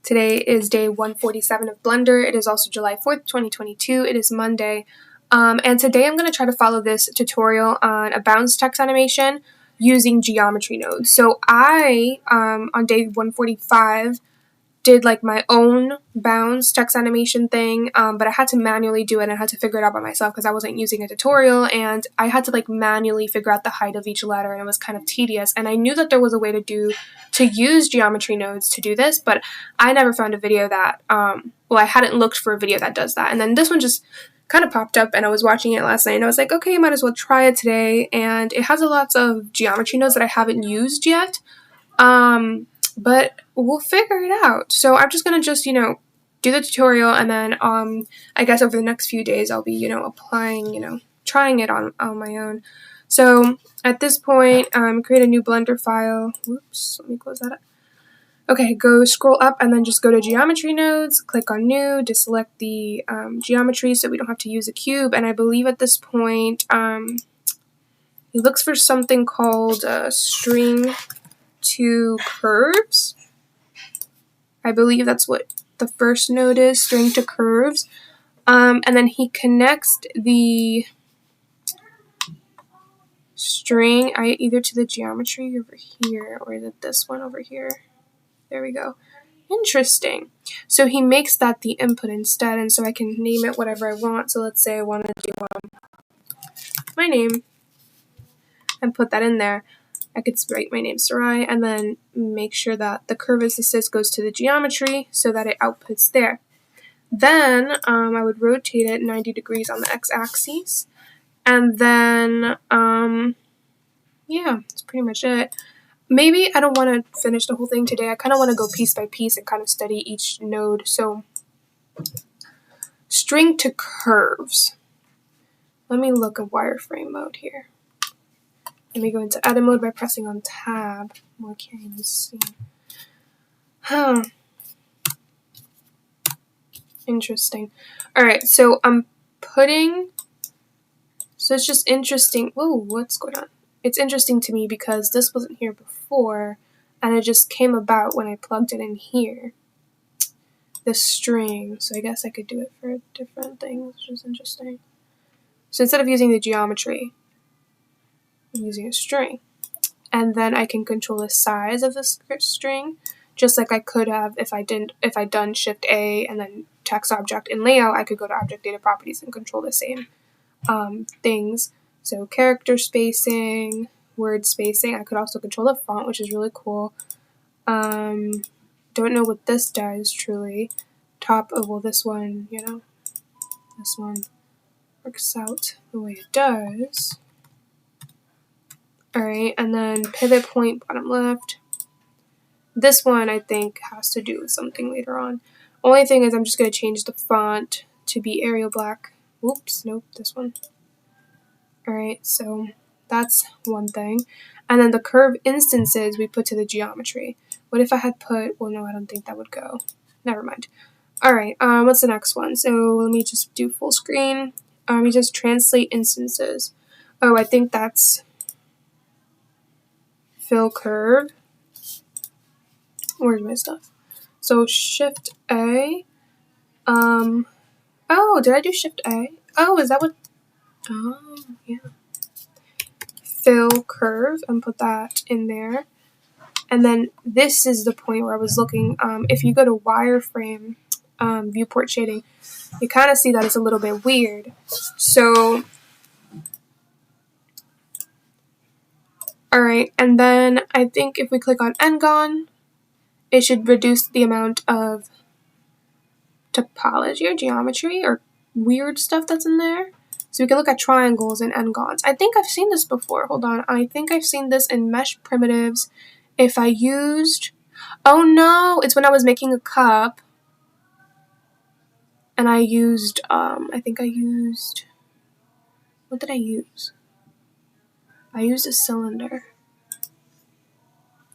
Today is day 147 of Blender. It is also July 4th, 2022. It is Monday. And today I'm going to try to follow this tutorial on a bounce text animation using geometry nodes. So I, on day 145, did like my own bounce text animation thing, but I had to manually do it and I had to figure it out by myself because I wasn't using a tutorial, and I had to like manually figure out the height of each letter, and it was kind of tedious. And I knew that there was a way to use geometry nodes to do this, but I never found a video that, I hadn't looked for a video that does that. And then this one just kind of popped up and I was watching it last night and I was like, okay, I might as well try it today. And it has lots of geometry nodes that I haven't used yet. But we'll figure it out. So I'm just going to do the tutorial, and then, I guess over the next few days I'll be, applying, trying it on my own. So at this point, create a new Blender file. Whoops, let me close that up. Okay, scroll up and then just go to geometry nodes, click on new, deselect the, geometry so we don't have to use a cube. And I believe at this point, it looks for something called string to curves. I believe that's what the first node is, string to curves. And then he connects the string either to the geometry over here, or is it this one over here? There we go. Interesting. So he makes that the input instead, and so I can name it whatever I want. So let's say I want to do my name and put that in there. I could write my name Sarai and then make sure that the curve assist goes to the geometry so that it outputs there. Then I would rotate it 90 degrees on the x-axis, and then yeah, that's pretty much it. Maybe I don't want to finish the whole thing today. I kind of want to go piece by piece and kind of study each node. So string to curves. Let me look at wireframe mode here. Let me go into edit mode by pressing on tab. Well, I can't even see. Interesting. Alright, so so it's just interesting. Whoa, what's going on? It's interesting to me because this wasn't here before, and it just came about when I plugged it in here. The string. So I guess I could do it for different things, which is interesting. So instead of using the geometry, I'm using a string, and then I can control the size of the string, just like I could have if I done Shift A and then text object in layout. I could go to object data properties and control the same things. So character spacing, word spacing. I could also control the font, which is really cool. Don't know what this does truly. This one, this one works out the way it does. Alright, and then pivot point, bottom left. This one, I think, has to do with something later on. Only thing is I'm just going to change the font to be Arial Black. Oops, nope, this one. Alright, so that's one thing. And then the curve instances we put to the geometry. What if I had put, well, no, I don't think that would go. Never mind. Alright, what's the next one? So let me just do full screen. You just translate instances. Oh, I think that's fill curve. Where's my stuff? So Shift A. Oh, did I do Shift A? Oh, is that what? Oh, yeah. Fill curve and put that in there. And then this is the point where I was looking. If you go to wireframe viewport shading, you kind of see that it's a little bit weird. So, alright, and then I think if we click on Ngon, it should reduce the amount of topology or geometry or weird stuff that's in there. So we can look at triangles and Ngons. I think I've seen this before. Hold on. I think I've seen this in mesh primitives. If I used, oh no, it's when I was making a cup. And I used, I think I used, what did I use? I used a cylinder.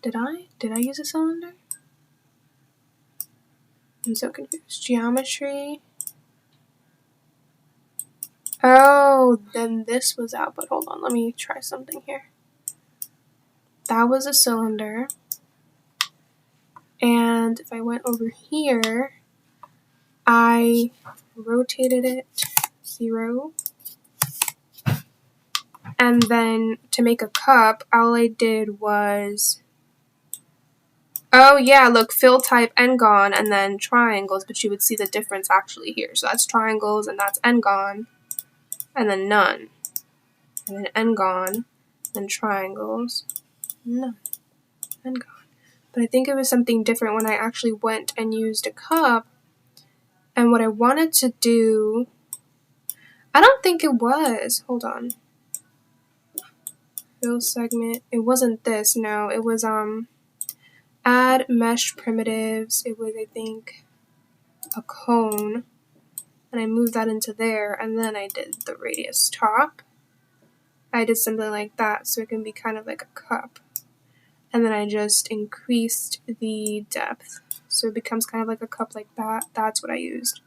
Did I? Did I use a cylinder? I'm so confused. Geometry. Oh, then this was out, but hold on, let me try something here. That was a cylinder. And And if I went over here, I rotated it 0. And then to make a cup, all I did was, oh yeah, look, fill type n-gon and then triangles, but you would see the difference actually here. So that's triangles and that's n-gon, and then none. And then n-gon, then triangles, none, n-gon. But I think it was something different when I actually went and used a cup. And what I wanted to do, I don't think it was, hold on. Fill segment, it wasn't this, no, it was, add mesh primitives, it was, I think, a cone, and I moved that into there, and then I did the radius top. I did something like that, so it can be kind of like a cup. And then I just increased the depth, so it becomes kind of like a cup like that. That's what I used.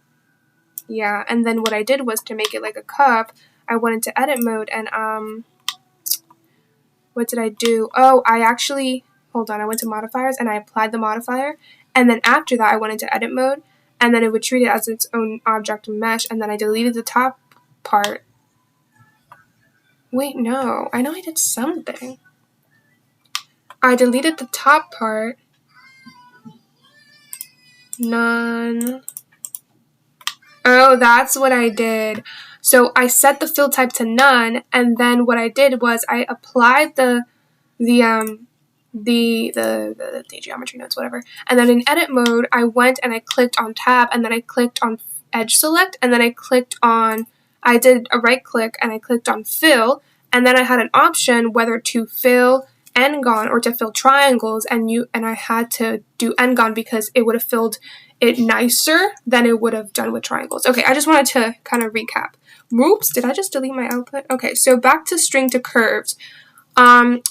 Yeah, and then what I did was to make it like a cup, I went into edit mode, and what did I do? Oh, I actually, hold on, I went to modifiers, and I applied the modifier, and then after that I went into edit mode, and then it would treat it as its own object mesh, and then I deleted the top part. Wait, no, I know I did something. I deleted the top part, none. Oh, that's what I did. So I set the fill type to none, and then what I did was I applied the geometry nodes, whatever. And then in edit mode, I went and I clicked on tab, and then I clicked on edge select, and then I did a right click and I clicked on fill, and then I had an option whether to fill n-gon or to fill triangles, and I had to do n-gon because it would have filled it nicer than it would have done with triangles. Okay, I just wanted to kind of recap. Oops, did I just delete my output? Okay, so back to string to curves.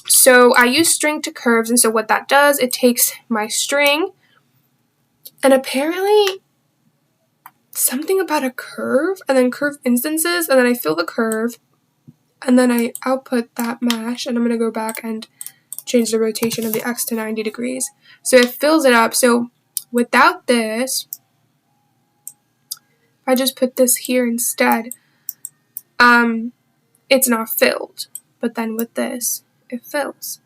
So I use string to curves, and so what that does, it takes my string, and apparently something about a curve, and then curve instances, and then I fill the curve, and then I output that mesh, and I'm going to go back and change the rotation of the X to 90 degrees. So it fills it up. So without this, if I just put this here instead, it's not filled. But then with this, it fills.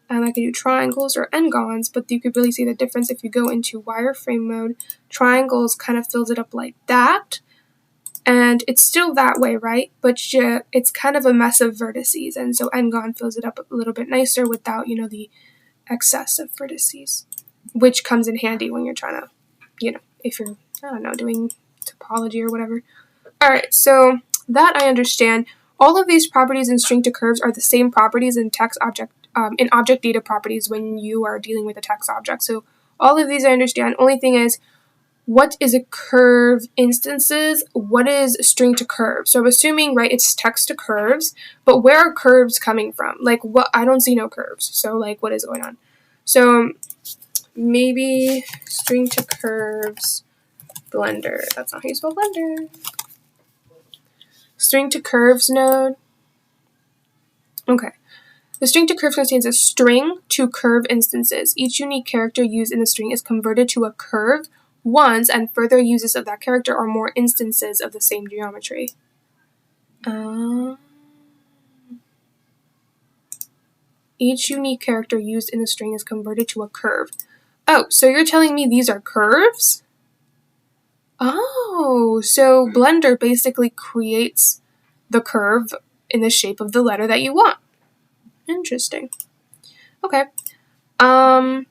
And I can do triangles or n-gons, but you could really see the difference if you go into wireframe mode. Triangles kind of fills it up like that. And it's still that way, right? But it's kind of a mess of vertices, and so n-gon fills it up a little bit nicer without, the excess of vertices, which comes in handy when you're trying to, if you're, I don't know, doing topology or whatever. Alright, so that I understand. All of these properties in string to curves are the same properties in text object, in object data properties when you are dealing with a text object. So all of these I understand. Only thing is, what is a curve instances? What is string to curve? So I'm assuming, right, it's text to curves, but where are curves coming from? Like, what? I don't see no curves. So, like, what is going on? So maybe string to curves Blender. That's not how you spell Blender. String to curves node. Okay. The string to curves contains a string to curve instances. Each unique character used in the string is converted to a curve once, and further uses of that character are more instances of the same geometry. Each unique character used in the string is converted to a curve. Oh, so you're telling me these are curves? Oh, so Blender basically creates the curve in the shape of the letter that you want. Interesting. Okay.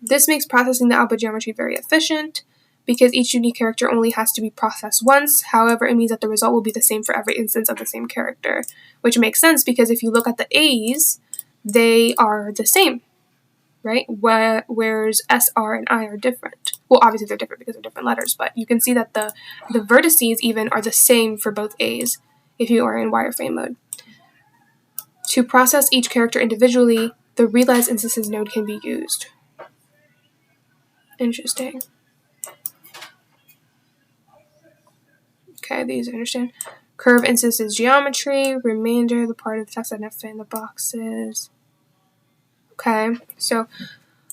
This makes processing the output geometry very efficient, because each unique character only has to be processed once. However, it means that the result will be the same for every instance of the same character, which makes sense because if you look at the A's, they are the same, right? Whereas S, R, and I are different. Well, obviously they're different because they're different letters, but you can see that the vertices even are the same for both A's if you are in wireframe mode. To process each character individually, the realize instances node can be used. Interesting. Okay, these I understand. Curve instances geometry, remainder, the part of the text that not fit in the boxes. Okay, so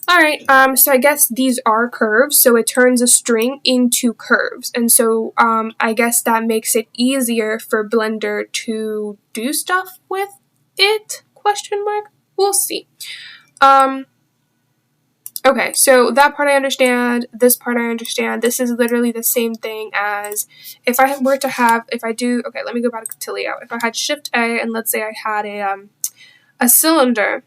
Alright, so I guess these are curves, so it turns a string into curves. And so I guess that makes it easier for Blender to do stuff with it, question mark? We'll see. Okay, so that part I understand, this part I understand. This is literally the same thing as if I were to have, if I do, okay, let me go back to layout. If I had Shift A and let's say I had a cylinder,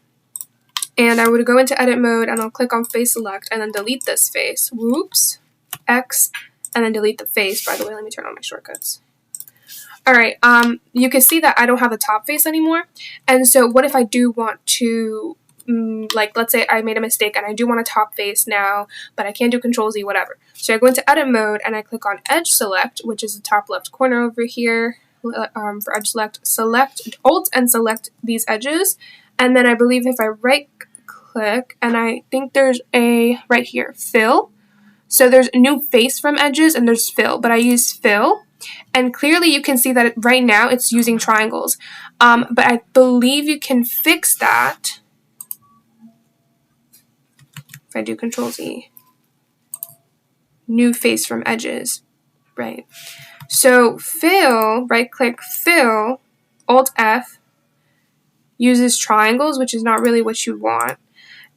and I would go into edit mode and I'll click on face select and then delete this face. Whoops. X and then delete the face. By the way, let me turn on my shortcuts. Alright, you can see that I don't have a top face anymore. And so what if I do want to, like let's say I made a mistake and I do want a top face now, but I can't do Control Z, whatever. So I go into edit mode and I click on edge select, which is the top left corner over here. For edge select Alt and select these edges. And then I believe if I right click, and I think there's a, right here, fill. So there's a new face from edges and there's fill, but I use fill. And clearly you can see that right now it's using triangles. But I believe you can fix that if I do Control Z. New face from edges, right? So fill, right click, fill, Alt F, uses triangles, which is not really what you want.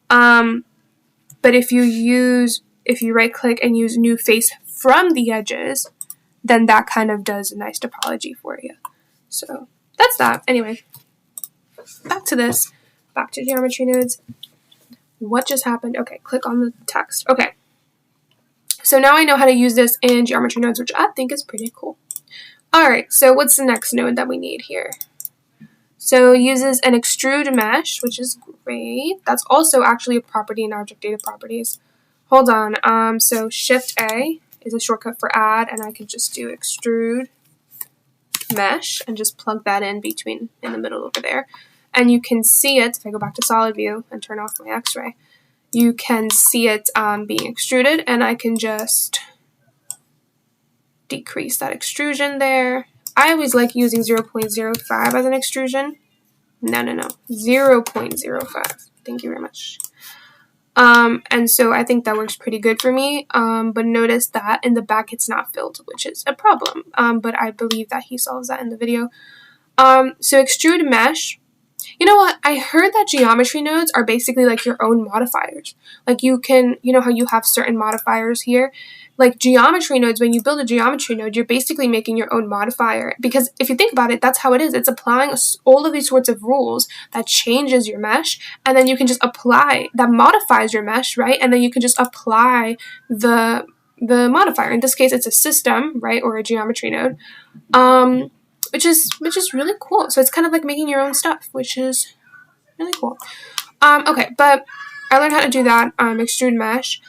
But if you right click and use new face from the edges, then that kind of does a nice topology for you. So that's that. Anyway, back to this, back to geometry nodes. What just happened? Okay, click on the text. Okay. So now I know how to use this in geometry nodes, which I think is pretty cool. All right, so what's the next node that we need here? So it uses an extrude mesh, which is great. That's also actually a property in object data properties. Hold on. So Shift A is a shortcut for add, and I can just do extrude mesh and just plug that in the middle over there. And you can see it, if I go back to solid view and turn off my x-ray, you can see it being extruded, and I can just decrease that extrusion there. I always like using 0.05 as an extrusion. No, 0.05. Thank you very much. And so I think that works pretty good for me. But notice that in the back it's not filled, which is a problem. But I believe that he solves that in the video. So extrude mesh. You know what? I heard that geometry nodes are basically like your own modifiers. Like you know how you have certain modifiers here? Like geometry nodes, when you build a geometry node, you're basically making your own modifier. Because if you think about it, that's how it is. It's applying all of these sorts of rules that changes your mesh, and then you can just apply, that modifies your mesh, right? And then you can just apply the modifier. In this case, it's a system, right? Or a geometry node. Which is really cool. So it's kind of like making your own stuff, which is really cool. Okay, but I learned how to do that, extrude mesh.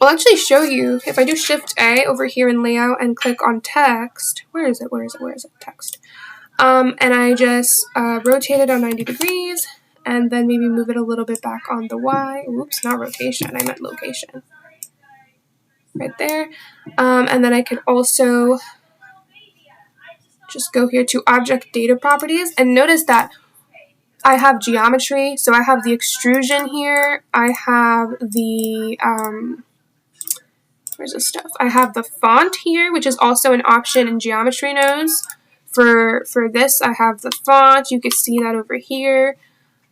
I'll actually show you, if I do Shift A over here in layout and click on text, where is it, text. And I just rotate it on 90 degrees, and then maybe move it a little bit back on the Y. Oops, not rotation, I meant location. Right there. And then I could also just go here to object data properties and notice that I have geometry. So I have the extrusion here. I have the, where's the stuff? I have the font here, which is also an option in geometry nodes. For this, I have the font. You can see that over here.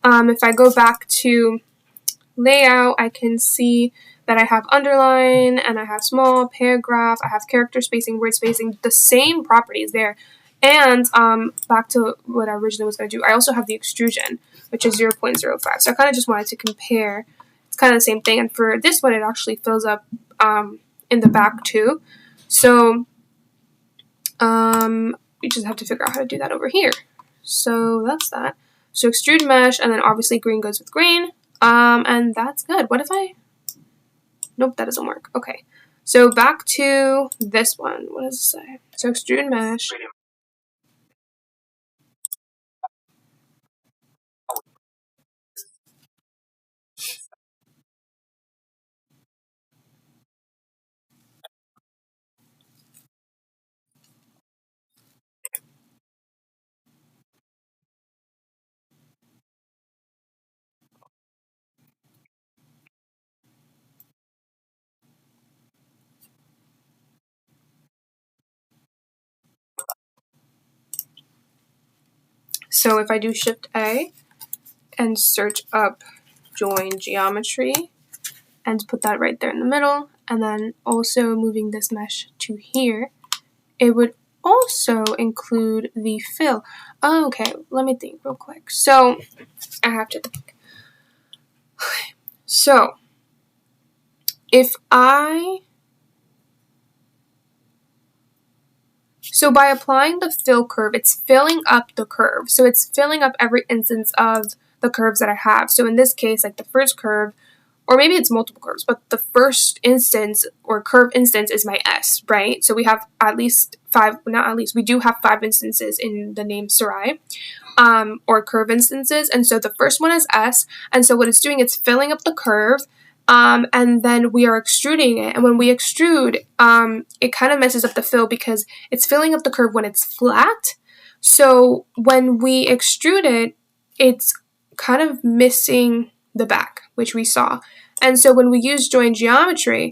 If I go back to layout, I can see that I have underline and I have small, paragraph, I have character spacing, word spacing, the same properties there. And back to what I originally was going to do, I also have the extrusion, which is 0.05. So I kind of just wanted to compare. It's kind of the same thing. And for this one, it actually fills up in the back too. So you just have to figure out how to do that over here. So that's that. So extrude mesh, and then obviously green goes with green. And that's good. What if I... Nope, that doesn't work. Okay. So back to this one. What does it say? So extrude mesh. So if I do Shift A and search up join geometry and put that right there in the middle, and then also moving this mesh to here, it would also include the fill. Oh, okay, let me think real quick. So I have to think. So if so by applying the fill curve, it's filling up the curve. So it's filling up every instance of the curves that I have. So in this case, like the first curve, or maybe it's multiple curves, but the first instance or curve instance is my S, right? So we have at least five, not at least, we do have 5 instances in the name Sarai, or curve instances. And so the first one is S. And so what it's doing, it's filling up the curve. And then we are extruding it. And when we extrude, it kind of messes up the fill because it's filling up the curve when it's flat. So when we extrude it, it's kind of missing the back, which we saw. And so when we use join geometry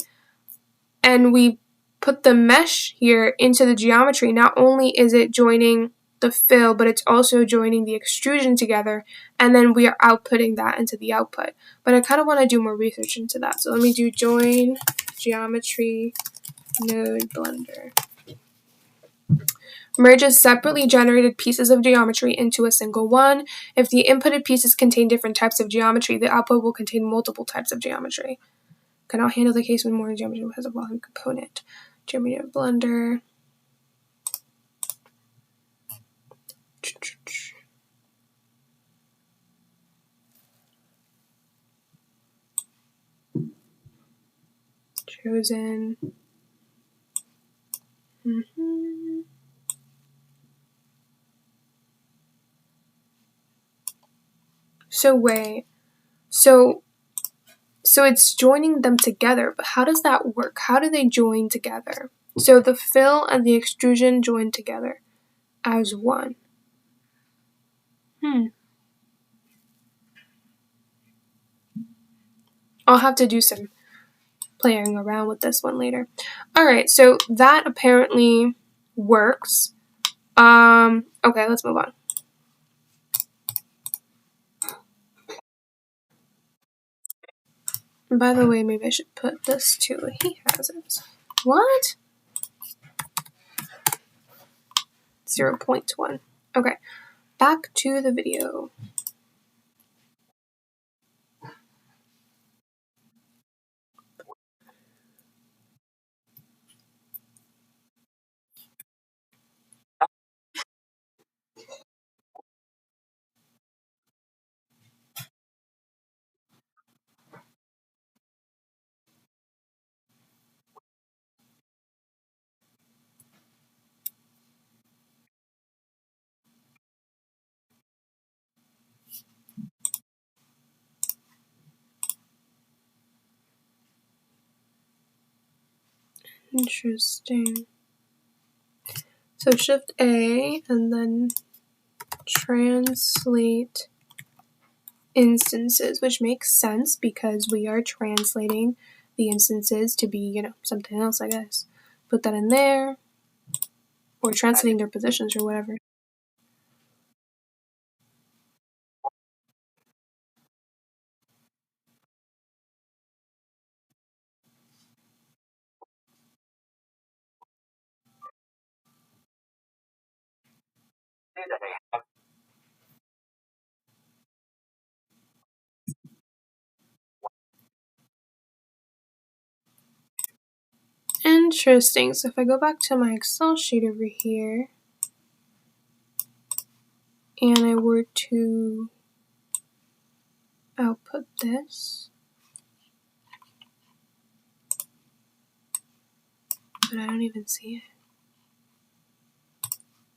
and we put the mesh here into the geometry, not only is it joining the fill, but it's also joining the extrusion together, and then we are outputting that into the output. But I kind of want to do more research into that. So let me do join geometry node blender. Merges separately generated pieces of geometry into a single one. If the inputted pieces contain different types of geometry, the output will contain multiple types of geometry. Cannot handle the case when more geometry has a volume component. Geometry of blender. Chosen. So wait. So it's joining them together, but how does that work? How do they join together? So the fill and the extrusion join together as one. I'll have to do some playing around with this one later. Alright, so that apparently works. Okay, let's move on. And by the way, maybe I should put this too. He has it. What? 0.1. Okay, back to the video. Interesting. So Shift A and then translate instances, which makes sense because we are translating the instances to be, something else, I guess. Put that in there, or translating their positions or whatever. Interesting. So if I go back to my Excel sheet over here, and I were to output this, but I don't even see it.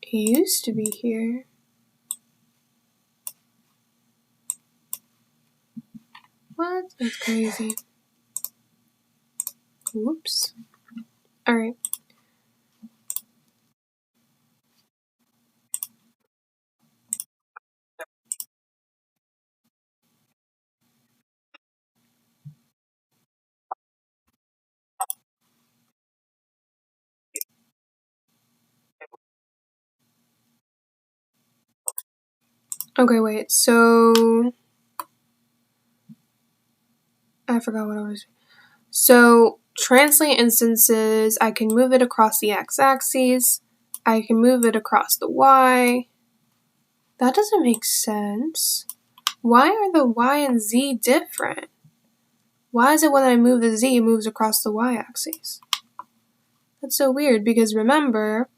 It used to be here. What? That's crazy. Whoops. Alright. Okay, wait, so I forgot what I was. So translate instances, I can move it across the x-axis. I can move it across the y. That doesn't make sense. Why are the y and z different? Why is it when I move the z, it moves across the y-axis? That's so weird, because remember,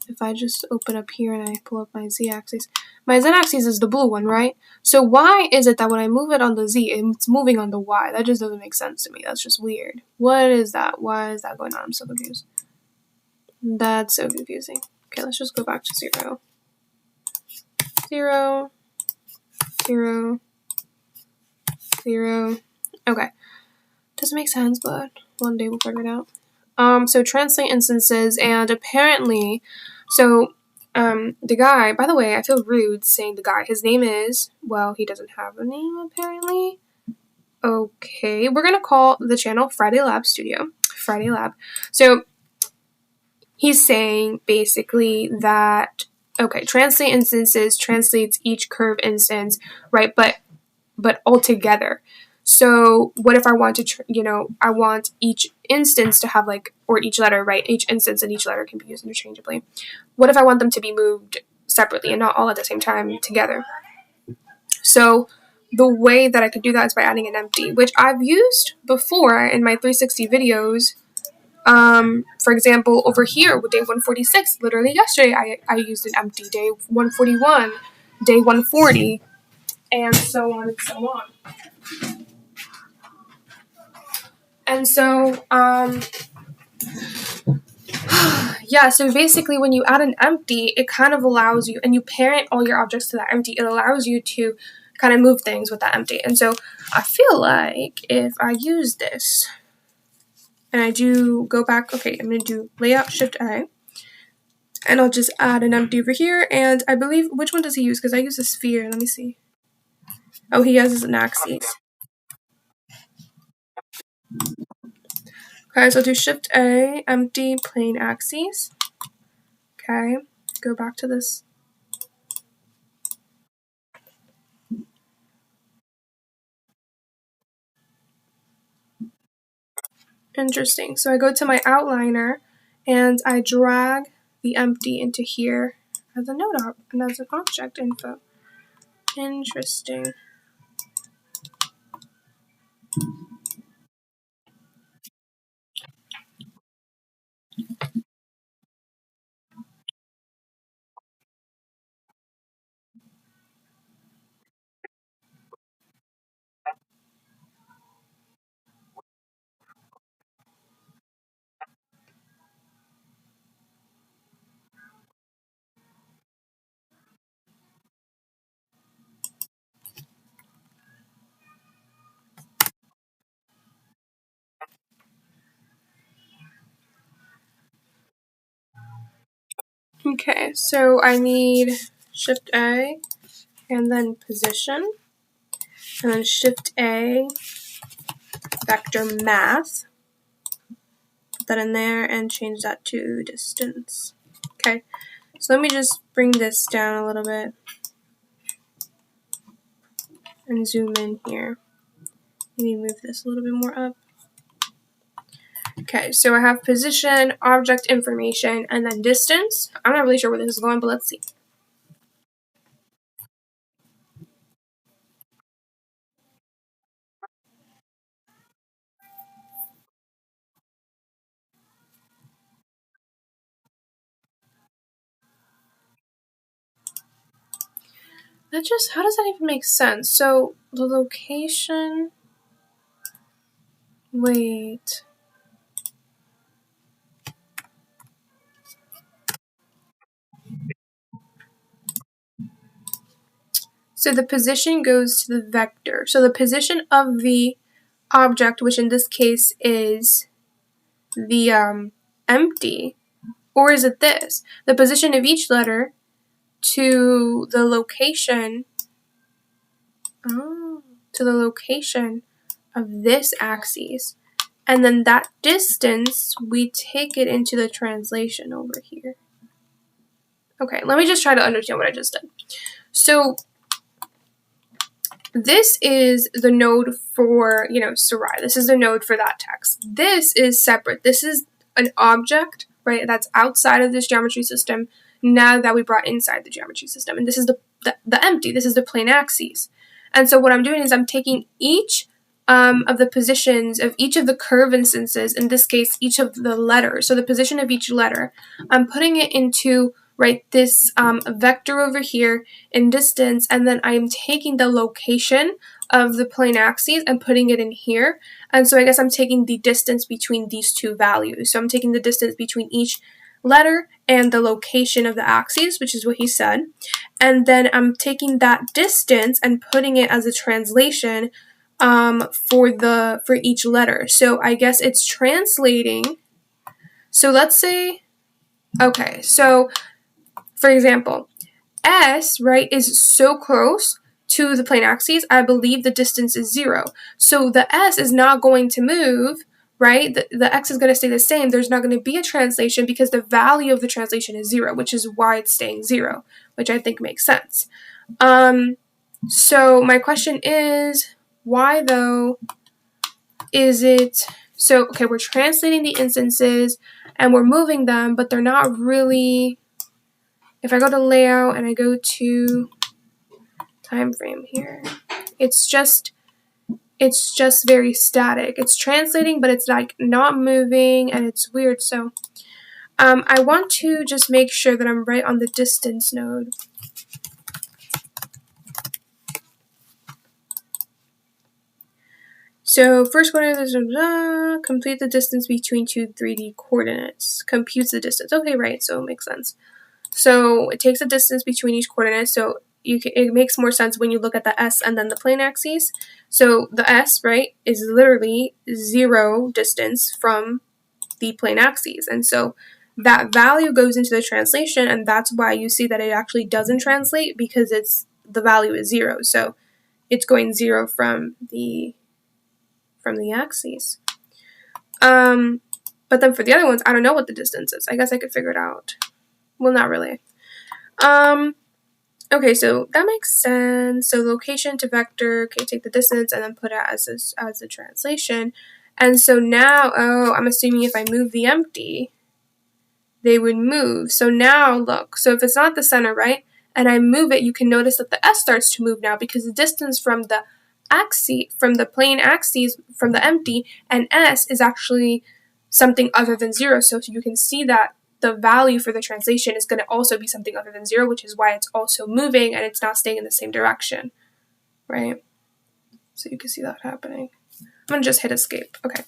if I just open up here and I pull up my z-axis is the blue one, right? So why is it that when I move it on the z, it's moving on the y? That just doesn't make sense to me. That's just weird. What is that? Why is that going on? I'm so confused. That's so confusing. Okay, let's just go back to 0. 0, 0, 0. Okay. Doesn't make sense, but one day we'll figure it out. So translate instances, and apparently, so the guy, by the way, I feel rude saying the guy. His name is, well, he doesn't have a name apparently. Okay, we're gonna call the channel Friday Lab Studio. Friday Lab. So he's saying basically that, okay, translate instances translates each curve instance, right? But all together. So what if I want to, I want each instance to have or each letter, right? Each instance and each letter can be used interchangeably. What if I want them to be moved separately and not all at the same time together? So the way that I could do that is by adding an empty, which I've used before in my 360 videos. For example, over here with day 146, literally yesterday, I used an empty. Day 141, day 140, and so on and so on. And so, yeah, so basically when you add an empty, it kind of allows you, and you parent all your objects to that empty, it allows you to kind of move things with that empty. And so I feel like if I use this, and I do go back, okay, I'm going to do layout shift A, and I'll just add an empty over here, and I believe, which one does he use? Because I use a sphere, let me see. Oh, he uses an axis. Okay, so I'll do shift A, empty, plain axes. Okay, go back to this. Interesting. So I go to my outliner and I drag the empty into here as a node and as an object info. Interesting. Okay, so I need shift A and then position, and then shift A, vector math, put that in there and change that to distance. Okay, so let me just bring this down a little bit and zoom in here. Maybe move this a little bit more up. Okay, so I have position, object information, and then distance. I'm not really sure where this is going, but let's see. How does that even make sense? So the location, wait. So the position goes to the vector. So the position of the object, which in this case is the empty, or is it this? The position of each letter to the location, of this axis. And then that distance, we take it into the translation over here. Okay, let me just try to understand what I just did. So this is the node for, Sarai. This is the node for that text. This is separate. This is an object, right, that's outside of this geometry system now that we brought inside the geometry system. And this is the empty. This is the plane axes. And so what I'm doing is I'm taking each of the positions of each of the curve instances, in this case, each of the letters. So the position of each letter, I'm putting it into, right, this vector over here in distance, and then I'm taking the location of the plane axes and putting it in here. And so I guess I'm taking the distance between these two values. So I'm taking the distance between each letter and the location of the axes, which is what he said. And then I'm taking that distance and putting it as a translation for each letter. So I guess it's translating. So let's say, okay, so for example, S, right, is so close to the plane axes, I believe the distance is 0. So the S is not going to move, right? The X is going to stay the same. There's not going to be a translation because the value of the translation is 0, which is why it's staying 0, which I think makes sense. So my question is, why though is it, so, okay, we're translating the instances and we're moving them, but they're not really, if I go to layout and I go to time frame here, it's just very static. It's translating, but it's like not moving, and it's weird. So I want to just make sure that I'm right on the distance node. So first coordinate is complete the distance between two 3D coordinates. Computes the distance. Okay, right. So it makes sense. So it takes the distance between each coordinate. So it makes more sense when you look at the S and then the plane axes. So the S, right, is literally 0 distance from the plane axes. And so that value goes into the translation, and that's why you see that it actually doesn't translate, because the value is 0. So it's going 0 from the axes. But then for the other ones, I don't know what the distance is. I guess I could figure it out. Well, not really. Okay, so that makes sense. So location to vector, okay, take the distance and then put it as a translation. And so now, I'm assuming if I move the empty, they would move. So now look, so if it's not the center, right, and I move it, you can notice that the S starts to move now, because the distance from the axis, from the plane axes, from the empty, and S is actually something other than 0. So you can see that the value for the translation is going to also be something other than 0, which is why it's also moving and it's not staying in the same direction, right? So you can see that happening. I'm going to just hit escape. Okay.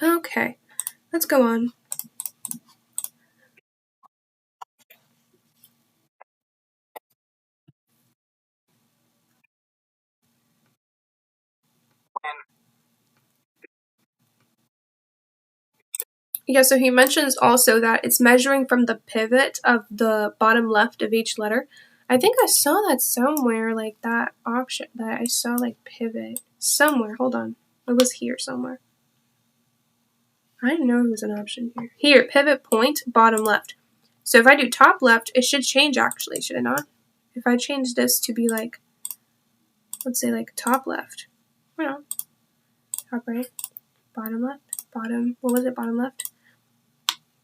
Okay. Let's go on. Yeah, so he mentions also that it's measuring from the pivot of the bottom left of each letter. I think I saw that somewhere, like that option, that I saw like pivot somewhere. Hold on. It was here somewhere. I didn't know it was an option here. Here, pivot point, bottom left. So if I do top left, it should change actually, should it not? If I change this to be like, let's say like top left. No. Top right, bottom left, bottom, what was it, bottom left?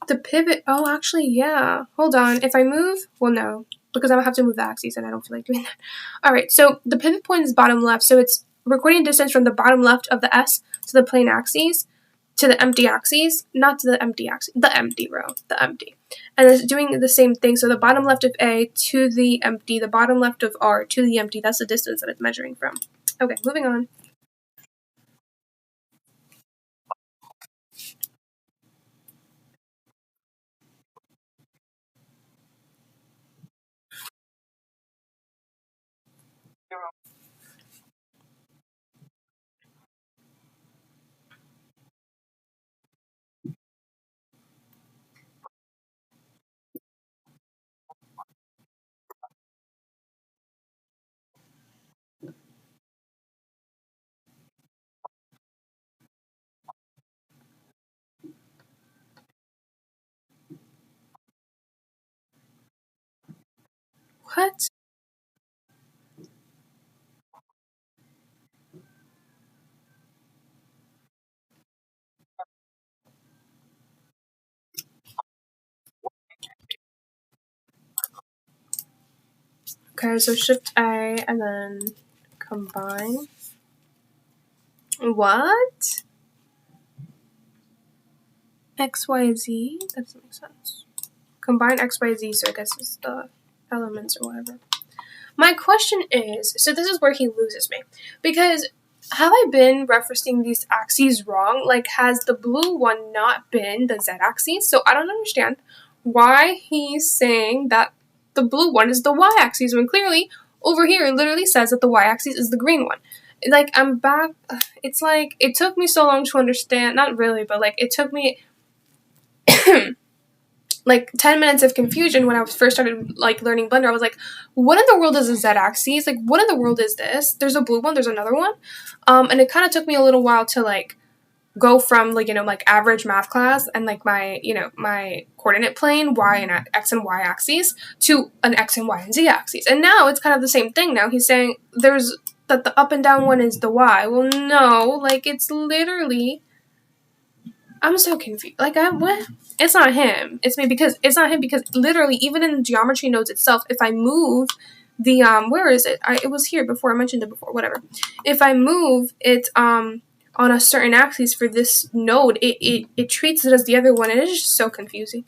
The pivot, oh, actually, yeah. Hold on, if I move, well, no, because I would have to move the axes and I don't feel like doing that. All right, so the pivot point is bottom left, so it's recording distance from the bottom left of the S to the plane axes, to the empty axes, not to the empty axis, the empty row, the empty. And it's doing the same thing, so the bottom left of A to the empty, the bottom left of R to the empty, that's the distance that it's measuring from. Okay, moving on. What? Okay, so Shift A and then combine. What? X, Y, Z? That doesn't make sense. Combine X, Y, Z, so I guess it's the elements or whatever. My question is, so this is where he loses me, because have I been referencing these axes wrong? Like, has the blue one not been the z-axis? So I don't understand why he's saying that the blue one is the y-axis when clearly over here it literally says that the y-axis is the green one. Like, I'm back. It's like, it took me so long to understand, not really, but like, it took me like 10 minutes of confusion when I first started like learning Blender. I was like, what in the world is a z-axis? Like, what in the world is this? There's a blue one, there's another one. And it kind of took me a little while to like go from like, you know, like average math class and like my, you know, my coordinate plane, y and x and y axes, to an x and y and z axes. And now it's kind of the same thing. Now he's saying there's that the up and down one is the y. Well, no, like it's literally, I'm so confused. Like, what? It's not him. It's me, because it's not him, because literally, even in the geometry nodes itself, if I move the, where is it? It was here before. I mentioned it before, whatever. If I move it, on a certain axis for this node, it treats it as the other one, and it's just so confusing.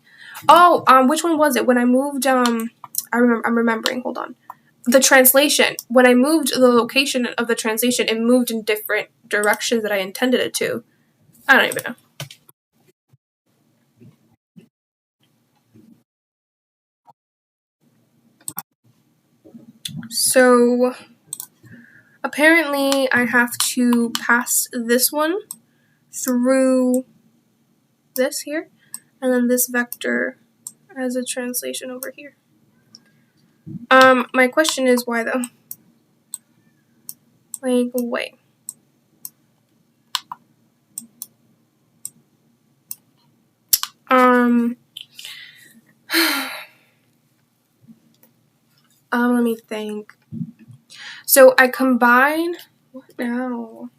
Oh, which one was it? When I moved, I'm remembering, hold on. The translation. When I moved the location of the translation, it moved in different directions that I intended it to. I don't even know. So apparently I have to pass this one through this here, and then this vector as a translation over here. My question is why though? Like, wait. Let me think. So I combine, what now?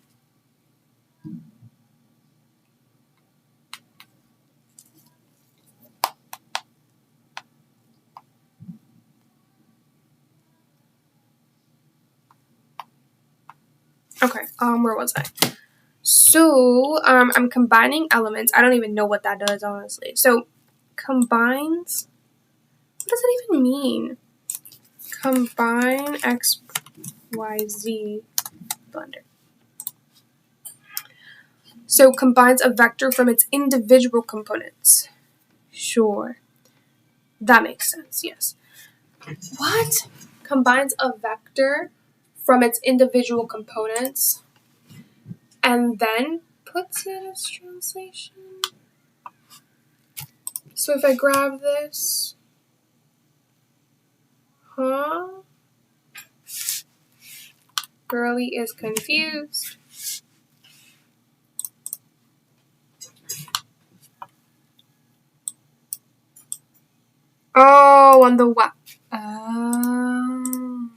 Okay, where was I? So, I'm combining elements. I don't even know what that does, honestly. So, combines, what does that even mean? Combine X, Y, Z Blender. So, combines a vector from its individual components. Sure. That makes sense, yes. What? Combines a vector from its individual components and then puts it as translation? So if I grab this, huh? Girly is confused. Oh, on the what? Oh,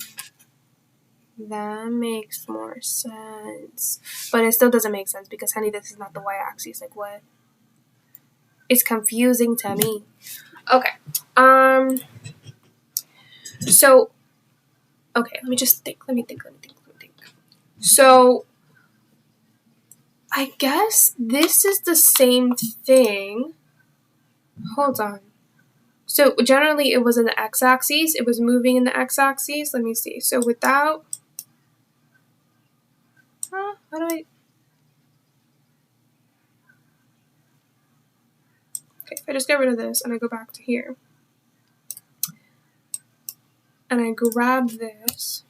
that makes more sense. But it still doesn't make sense because, honey, this is not the y-axis. Like, what? It's confusing to me. Okay. So, okay, let me just think. Let me think. So, I guess this is the same thing. Hold on. So generally it was in the x-axis. It was moving in the x-axis. Let me see. So without, how do I? Okay, if I just get rid of this and I go back to here and I grab this,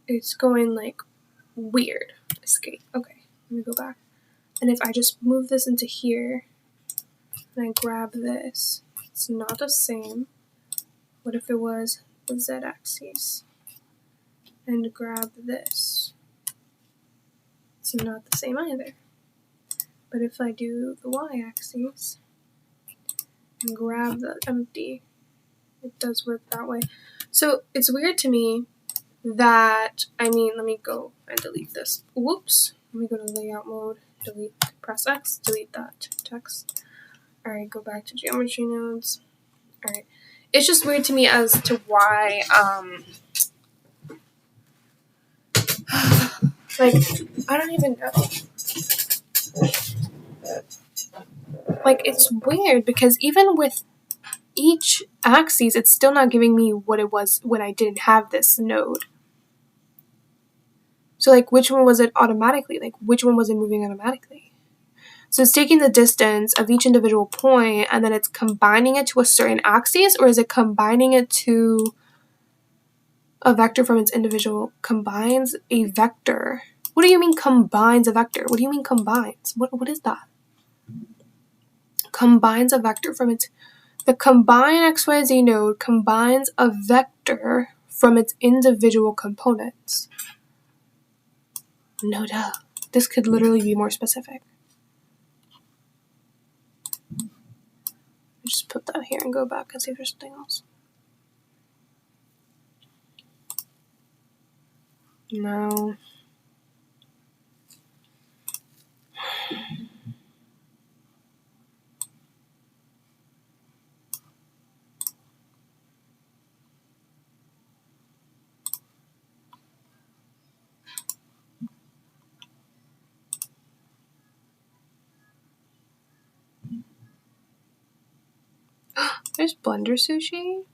it's going like weird. Escape. Okay, let me go back. And if I just move this into here and I grab this, it's not the same. What if it was the z-axis? And grab this. It's not the same either. But if I do the y-axis and grab the empty, it does work that way. So it's weird to me that, let me go and delete this. Whoops. Let me go to layout mode, delete, press X, delete that text. Alright, go back to geometry nodes. Alright. it's just weird to me as to why, like, I don't even know. Like, it's weird because even with each axis, it's still not giving me what it was when I didn't have this node. So, like, which one was it automatically? Like, which one was it moving automatically? So it's taking the distance of each individual point and then it's combining it to a certain axis, or is it combining it to a vector from its individual? Combines a vector. What do you mean combines a vector? What do you mean combines? What is that? Combines a vector from its... The combine XYZ node combines a vector from its individual components. No duh. This could literally be more specific. Just put that here and go back and see if there's something else. No. There's blender sushi?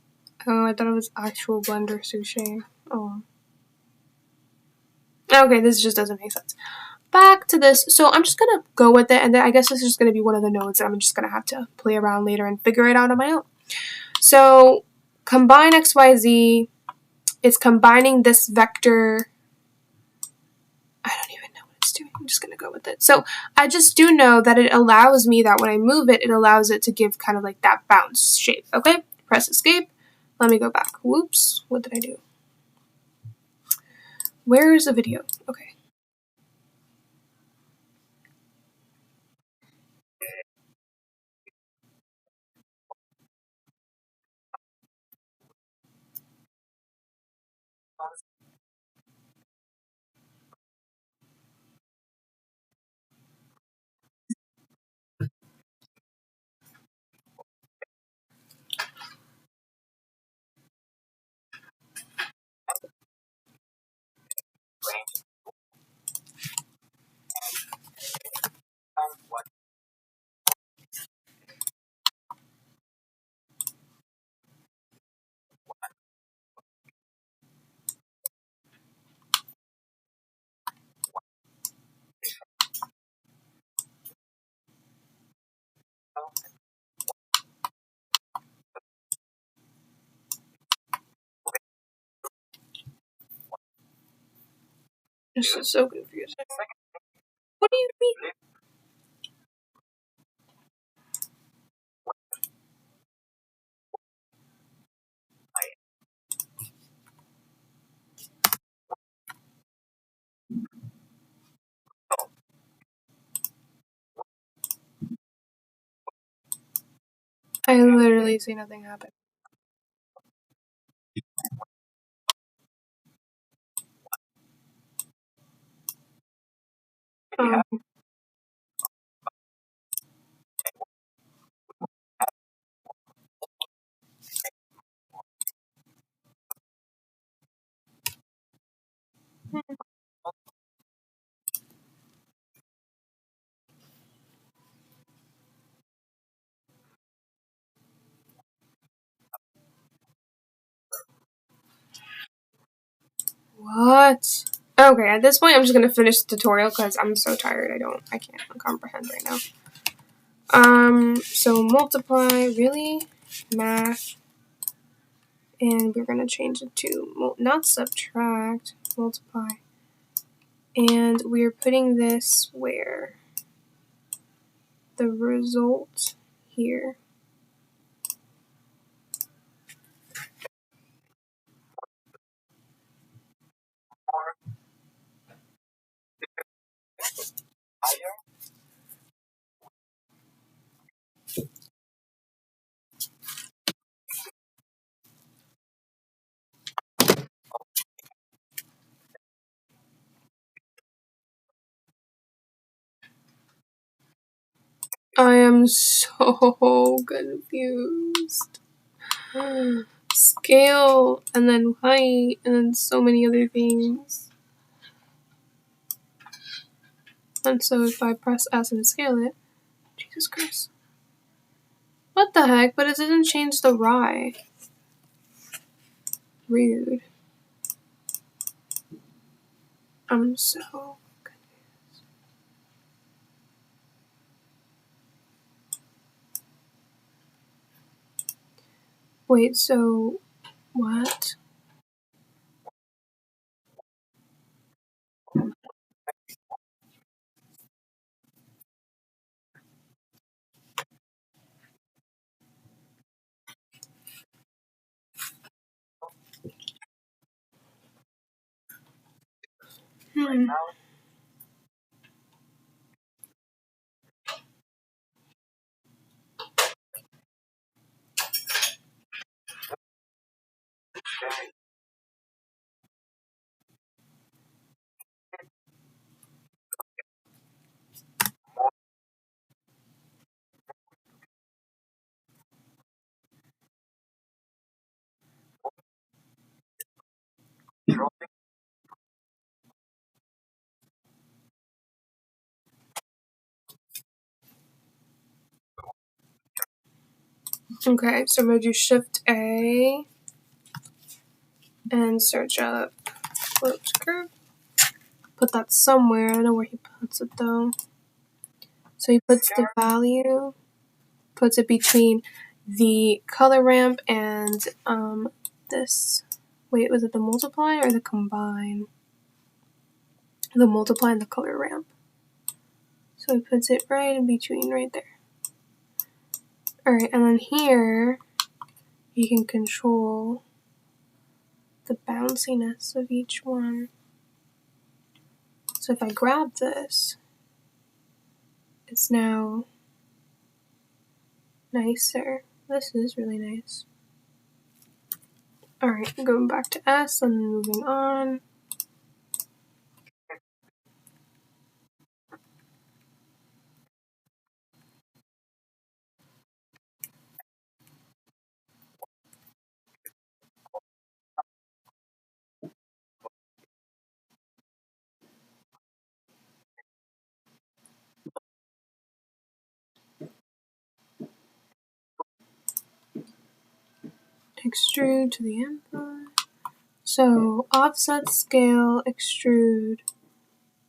Oh, I thought it was actual blender sushi. Oh. Okay, this just doesn't make sense. Back to this. So I'm just gonna go with it, and then I guess this is just gonna be one of the nodes that I'm just gonna have to play around later and figure it out on my own. So combine XYZ, it's combining this vector. I don't even know what it's doing. I'm just gonna go with it. So I just do know that it allows me that when I move it, it allows it to give kind of like that bounce shape. Okay, press escape. Let me go back. Whoops, what did I do? Where is the video? Okay. This is so confusing. What do you mean? I literally see nothing happen. Um, what? Okay, at this point, I'm just gonna finish the tutorial because I'm so tired. I can't comprehend right now. So multiply, really? Math. And we're gonna change it to, not subtract, multiply. And we're putting this where? The result here. I am so confused. Scale, and then height, and then so many other things. And so if I press S and scale it, Jesus Christ. What the heck? But it didn't change the rye. Rude. I'm so confused. Wait, so what? Hmm. Okay, so I'm gonna do Shift A and search up float curve. Put that somewhere. I don't know where he puts it though. So he puts the value, puts it between the color ramp and this. Wait, was it the multiply or the combine? The multiply and the color ramp. So he puts it right in between, right there. Alright, and then here you can control the bounciness of each one. So if I grab this, it's now nicer. This is really nice. Alright, going back to S and moving on. Extrude to the input. So offset, scale, extrude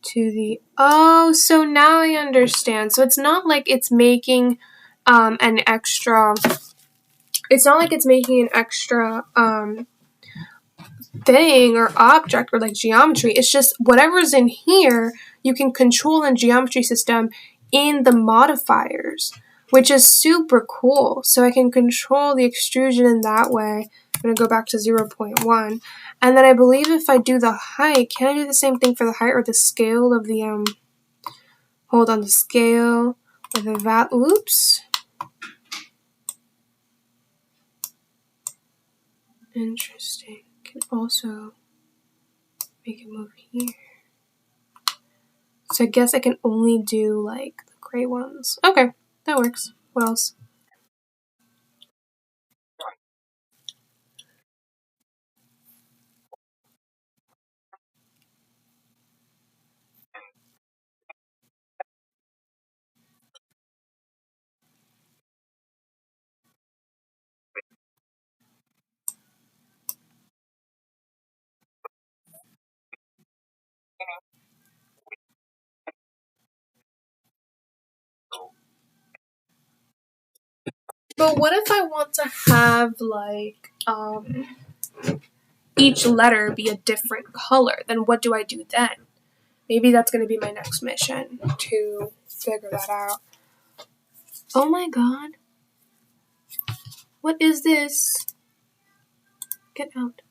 to the, oh, so now I understand. So it's not like it's making an extra, it's not like it's making an extra thing or object or like geometry. It's just whatever's in here, you can control in geometry system in the modifiers, which is super cool. So I can control the extrusion in that way. I'm going to go back to 0.1. And then I believe if I do the height, can I do the same thing for the height or the scale of the, hold on, the scale of the oops. Interesting. Can also make it move here. So I guess I can only do like the gray ones. Okay, that works. What else? But what if I want to have like each letter be a different color? Then what do I do then? Maybe that's going to be my next mission to figure that out. Oh my god. What is this? Get out.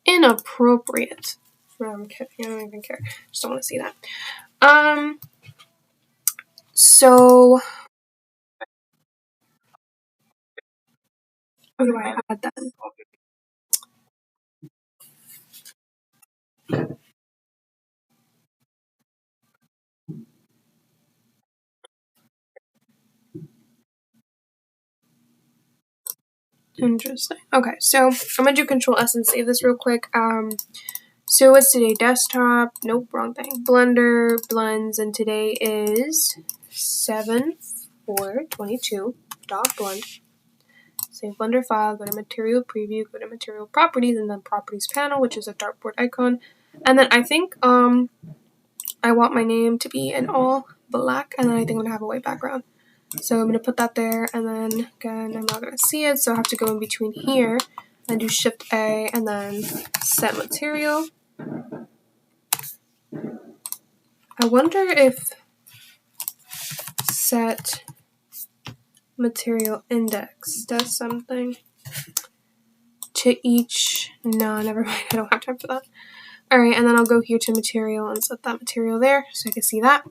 Inappropriate. No, I'm kidding. I don't even care. Just don't want to see that. So how do I add that? Interesting. Okay, so I'm gonna do Control S and save this real quick. So what's today? Desktop. Nope, wrong thing. Blender, blends, and today is 7/4/22. Blend. Save Blender file. Go to Material Preview. Go to Material Properties, and then Properties panel, which is a dartboard icon. And then I think I want my name to be in all black, and then I think I'm gonna have a white background. So I'm going to put that there, and then again, I'm not going to see it, so I have to go in between here and do Shift A and then set material. I wonder if set material index does something to each. No, never mind, I don't have time for that. Alright, and then I'll go here to material and set that material there so I can see that.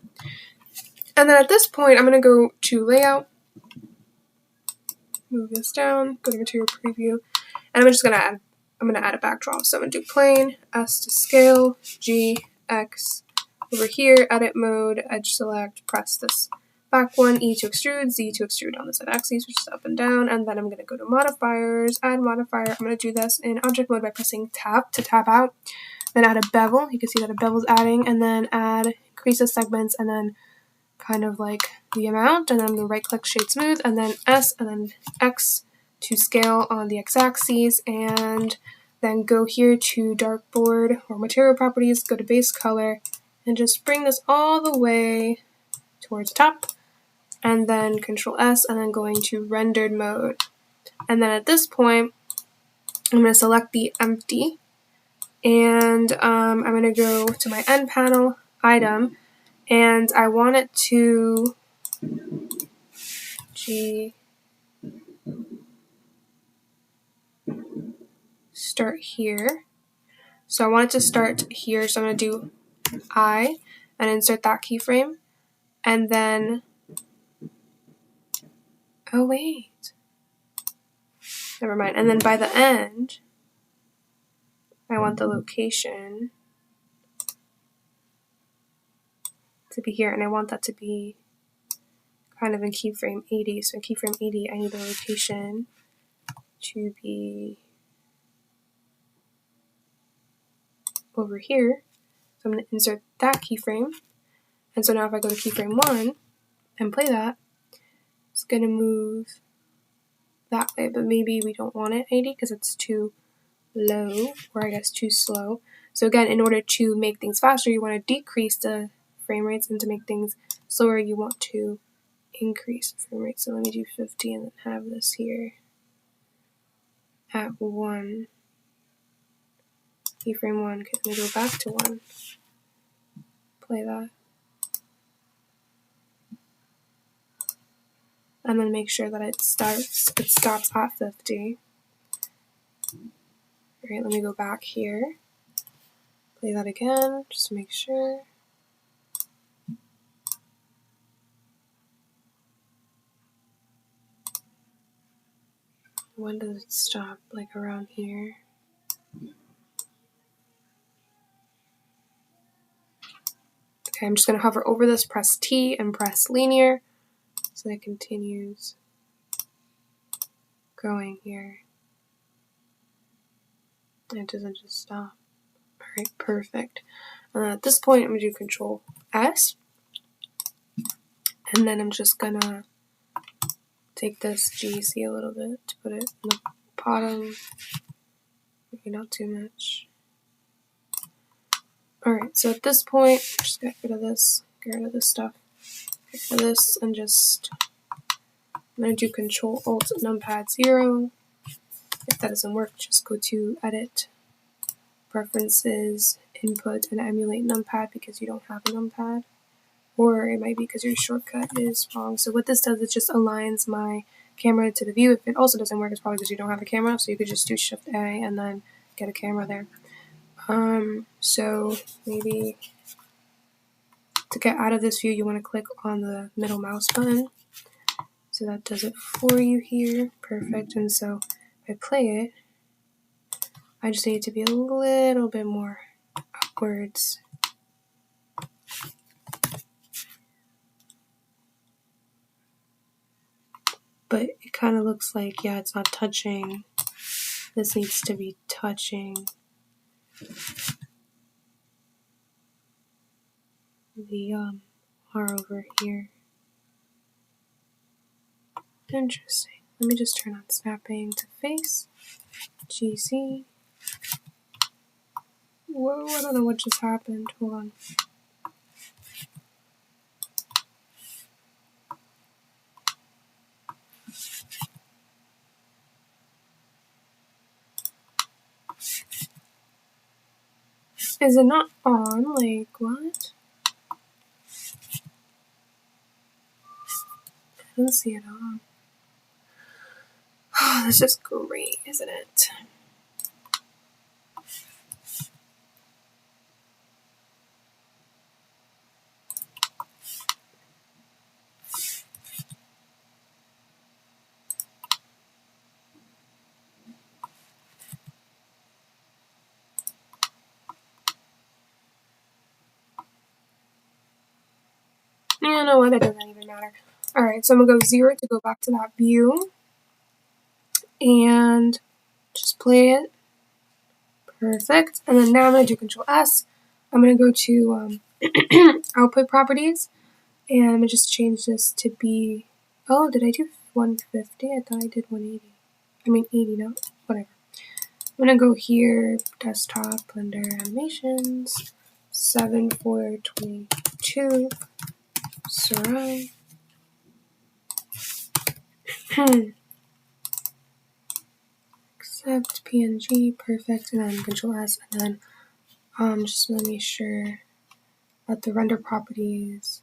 And then at this point, I'm going to go to layout. Move this down, go to material preview, and I'm just gonna add a backdrop. So I'm gonna do plane, S to scale, G, X, over here, edit mode, edge select, press this back one, E to extrude, Z to extrude on the Z axis, which is up and down, and then I'm gonna go to modifiers, add modifier. I'm gonna do this in object mode by pressing tab to tab out, then add a bevel. You can see that a bevel's adding, and then add increase the segments, and then kind of like the amount, and then I'm going to right click shade smooth, and then S and then X to scale on the X axis, and then go here to dartboard or material properties, go to base color, and just bring this all the way towards the top, and then Control S, and then going to rendered mode. And then at this point, I'm going to select the empty, and I'm going to go to my end panel, item, and I want it to start here. So I want it to start here. So I'm going to do I and insert that keyframe. And then, oh wait, never mind. And then by the end, I want the location to be here. And I want that to be kind of in keyframe 80. So in keyframe 80, I need the location to be over here. So I'm going to insert that keyframe. And so now if I go to keyframe 1 and play that, it's going to move that way. But maybe we don't want it 80 because it's too low, or I guess too slow. So again, in order to make things faster, you want to decrease the frame rates, and to make things slower, you want to increase the frame rate. So let me do 50 and then have this here at 1. Keyframe 1. Okay, let me go back to 1. Play that. And then make sure that it stops at 50. Alright, let me go back here. Play that again, just to make sure. When does it stop? Like around here. Okay, I'm just going to hover over this, press T, and press linear, so that it continues going here. And it doesn't just stop. Alright, perfect. At this point, I'm going to do Control S, and then I'm just going to take this GC a little bit to put it in the bottom. Maybe not too much. Alright, so at this point, just get rid of this stuff. Get rid of this, and just, I'm going to do Control Alt Numpad 0. If that doesn't work, just go to Edit, Preferences, Input, and Emulate Numpad because you don't have a numpad. Or it might be because your shortcut is wrong. So what this does, it just aligns my camera to the view. If it also doesn't work, it's probably because you don't have a camera, so you could just do Shift A and then get a camera there. So maybe to get out of this view, you want to click on the middle mouse button. So that does it for you here. Perfect. And so if I play it, I just need it to be a little bit more upwards. but it kind of looks like, yeah, it's not touching. This needs to be touching the R over here. Interesting. Let me just turn on snapping to face. GC. Whoa, I don't know what just happened. Hold on. Is it not on? Like, what? I don't see it on. Oh, this is great, isn't it? You know what? It doesn't even matter. Alright, so I'm going to go 0 to go back to that view. And just play it. Perfect. And then now I'm going to do Control S. I'm going to go to output properties. And I'm going to just change this to be... Oh, did I do 150? I thought I did 180. I mean 80, no? Whatever. I'm going to go here, desktop, Blender animations, 7422, Sarai. Accept PNG, perfect, and then Control S, and then just want to make sure that the render properties.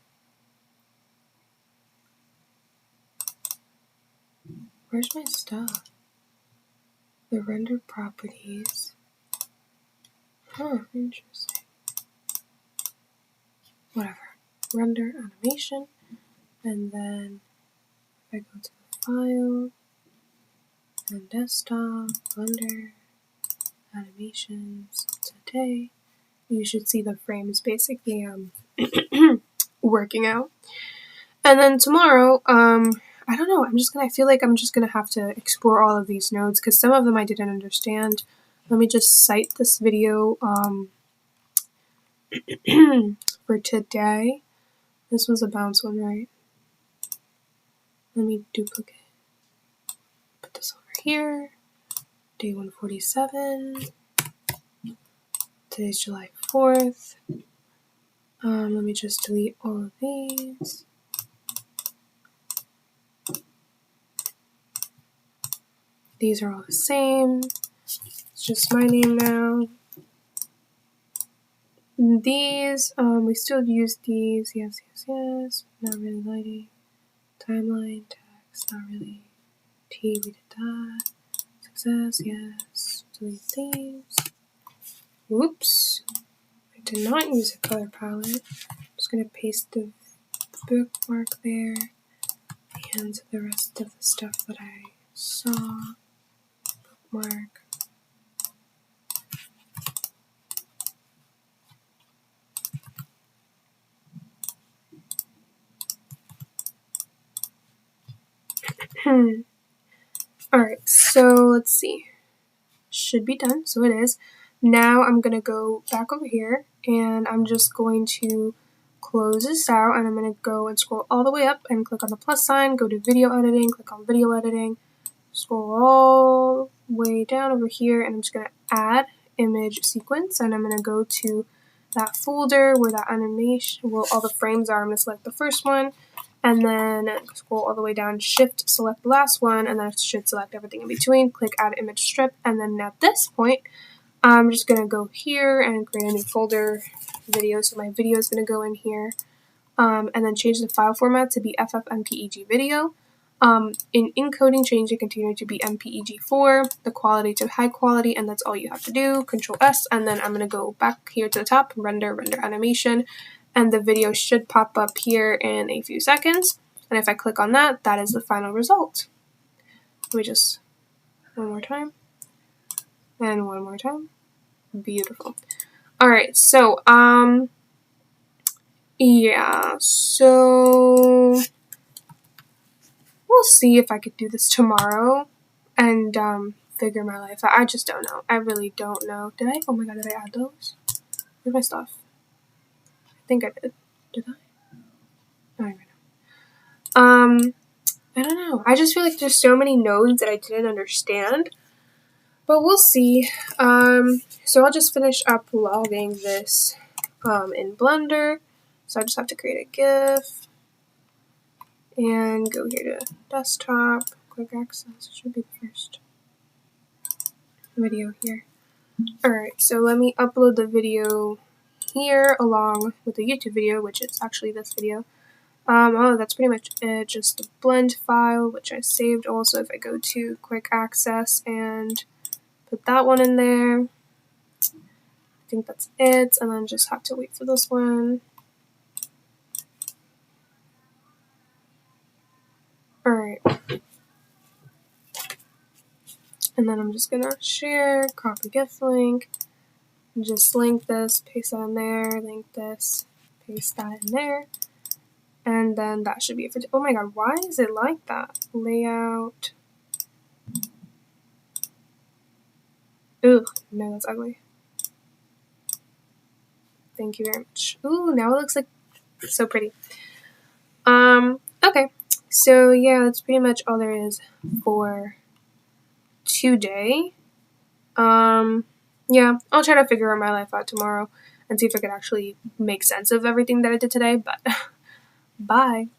Where's my stuff? The render properties. Huh, interesting. Whatever. Render animation, and then if I go to the file, and desktop, Blender, animations, today, you should see the frames basically working out. And then tomorrow, I don't know, I feel like I'm just gonna have to explore all of these nodes because some of them I didn't understand. Let me just cite this video for today. This was a bounce one, right? Let me duplicate. Put this over here. Day 147. Today's July 4th. Let me just delete all of these. These are all the same. It's just my name now. These, we still use these. Yes. Not really lighting. Timeline, text, not really. T, we did that. Success, yes. Delete these. Whoops. I did not use a color palette. I'm just going to paste the bookmark there. And the rest of the stuff that I saw. Bookmark. Alright, so let's see. Should be done, so it is. Now I'm going to go back over here and I'm just going to close this out and I'm going to go and scroll all the way up and click on the plus sign, go to video editing, click on video editing, scroll all the way down over here and I'm just going to add image sequence and I'm going to go to that folder where that animation, where all the frames are. I'm going to select the first one and then scroll all the way down, shift select the last one, and then it should select everything in between, click add image strip, and then at this point, I'm just going to go here and create a new folder, video, so my video is going to go in here, and then change the file format to be FFmpeg video. In encoding, change the container to be MPEG4, the quality to high quality, and that's all you have to do. Control S, and then I'm going to go back here to the top, render animation, and the video should pop up here in a few seconds. And if I click on that, that is the final result. Let me just, one more time, and one more time. Beautiful. Alright, so, yeah, so, will see if I could do this tomorrow and figure my life out. I just don't know. I really don't know. Oh my god, did I add those? Where's my stuff? I think I did. Did I? I don't even know. I don't know. I just feel like there's so many nodes that I didn't understand. But we'll see. So I'll just finish up logging this in Blender. So I just have to create a GIF and go here to desktop, quick access. Should be the first video here. Alright, so let me upload the video here along with the YouTube video, which is actually this video. Oh, that's pretty much it. Just a blend file, which I saved also. If I go to quick access and put that one in there, I think that's it. And then just have to wait for this one. Alright. And then I'm just gonna share, copy GIF link, and just link this, paste that in there, link this, paste that in there. And then that should be it for oh my god, why is it like that? Layout. Ugh, no, that's ugly. Thank you very much. Ooh, now it looks like so pretty. Okay. So yeah, that's pretty much all there is for today. Yeah, I'll try to figure my life out tomorrow and see if I could actually make sense of everything that I did today, but bye.